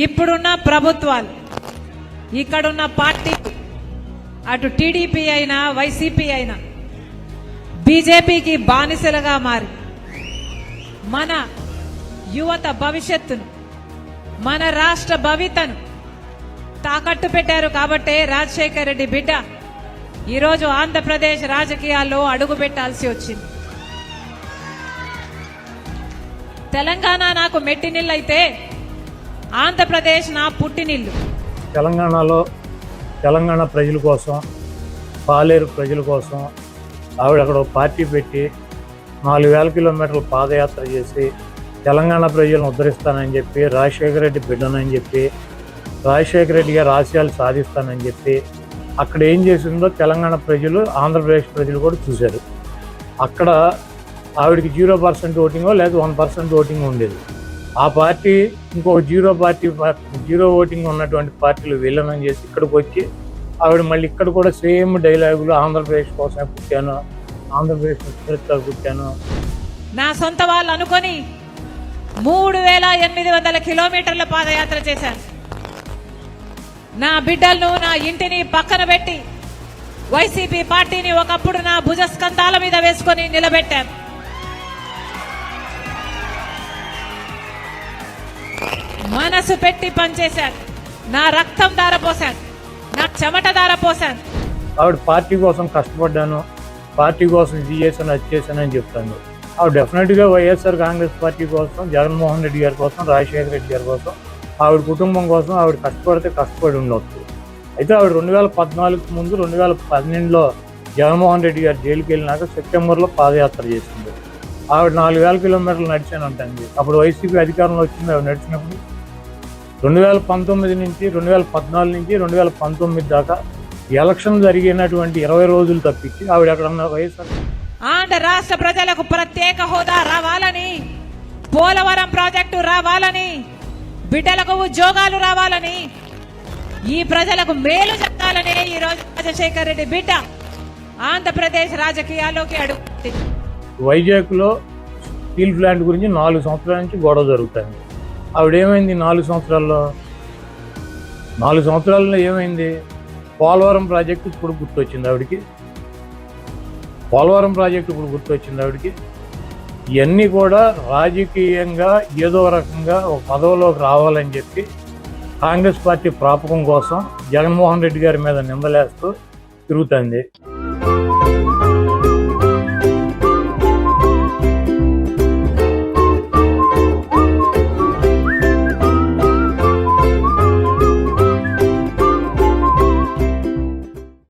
ఇప్పుడున్న ప్రభుత్వాలు, ఇక్కడున్న పార్టీ, అటు టీడీపీ అయినా వైసీపీ అయినా బీజేపీకి బానిసలుగా మారి మన యువత భవిష్యత్తును, మన రాష్ట్ర భవితను తాకట్టు పెట్టారు. కాబట్టే రాజశేఖర్ రెడ్డి బిడ్డ ఈరోజు ఆంధ్రప్రదేశ్ రాజకీయాల్లో అడుగు పెట్టాల్సి వచ్చింది. తెలంగాణ నాకు మెట్టినిల్లు అయితే ఆంధ్రప్రదేశ్ నా పుట్టినిల్లు. తెలంగాణలో తెలంగాణ ప్రజల కోసం, పాలేరు ప్రజల కోసం ఆవిడ అక్కడ పార్టీ పెట్టి 4000 కిలోమీటర్లు పాదయాత్ర చేసి తెలంగాణ ప్రజలను ఉద్ధరిస్తానని చెప్పి, రాజశేఖర రెడ్డి బిడ్డనని చెప్పి, రాజశేఖర రెడ్డి గారి ఆశయాలు సాధిస్తానని చెప్పి అక్కడ ఏం చేసిందో తెలంగాణ ప్రజలు, ఆంధ్రప్రదేశ్ ప్రజలు కూడా చూశారు. అక్కడ ఆవిడకి 0% ఓటింగో లేదా 1% ఓటింగ్ ఉండేది. ఆ పార్టీ ఇంకో జీరో ఓటింగ్ ఉన్నటువంటి పార్టీలు విలీనం చేసి ఇక్కడికి వచ్చి ఆవిడ మళ్ళీ ఇక్కడ కూడా సేమ్ డైలాగులు, ఆంధ్రప్రదేశ్ కోసమే పుట్టాను, ఆంధ్రప్రదేశ్ చరిత్ర పుట్టాను. నా సొంత వాళ్ళు అనుకొని 3800 కిలోమీటర్ల పాదయాత్ర చేశాను. నా బిడ్డలను, నా ఇంటిని పక్కన పెట్టి వైసీపీ పార్టీని ఒకప్పుడు నా భుజస్కంధాల మీద వేసుకొని నిలబెట్టాను. మనసు పెట్టి పనిచేశాను. నా రక్తం ధారపోశాను, నా చెమట ధారపోశాను. ఆవిడ పార్టీ కోసం కష్టపడ్డాను, పార్టీ కోసం ఇది చేశాను, అది చేశానని చెప్తాను. ఆవిడ డెఫినెట్గా వైఎస్ఆర్ కాంగ్రెస్ పార్టీ కోసం, జగన్మోహన్ రెడ్డి గారి కోసం, రాజశేఖర రెడ్డి గారి కోసం, ఆవిడ కుటుంబం కోసం ఆవిడ కష్టపడి ఉండవచ్చు. అయితే ఆవిడ 2014 ముందు 2012లో జగన్మోహన్ రెడ్డి గారు జైలుకి వెళ్ళినాక సెప్టెంబర్లో పాదయాత్ర చేసింది. ఆవిడ 4000 కిలోమీటర్లు నడిచానంటండి. అప్పుడు వైసీపీ అధికారంలో వచ్చింది. ఆవిడ నడిచినప్పుడు 2014 నుంచి 2019 దాకా ఎలక్షన్ జరిగినటువంటి 20 రోజులు తప్పించి ఆవిడ ఎక్కడన్నా వైఎస్ఆర్ ఆంధ్ర రాష్ట్ర ప్రజలకు ప్రత్యేక హోదా రావాలని, పోలవరం ప్రాజెక్టు రావాలని, బిడ్డలకు ఉద్యోగాలు రావాలని, ఈ ప్రజలకు మేలు జరగాలని ఈరోజు రాజశేఖర్ రెడ్డి బిడ్డ ఆంధ్రప్రదేశ్ రాజకీయాల్లోకి అడుగుతుంది. వైజాగ్లో స్టీల్ ప్లాంట్ గురించి 4 సంవత్సరాల నుంచి గొడవ జరుగుతుంది. ఆవిడేమైంది 4 సంవత్సరాల్లో ఏమైంది? పోలవరం ప్రాజెక్టు ఇప్పుడు గుర్తొచ్చింది ఆవిడికి. ఇవన్నీ కూడా రాజకీయంగా ఏదో రకంగా ఒక పదవిలోకి రావాలని చెప్పి కాంగ్రెస్ పార్టీ ప్రాపకం కోసం జగన్మోహన్ రెడ్డి గారి మీద నిందలేస్తూ తిరుగుతుంది.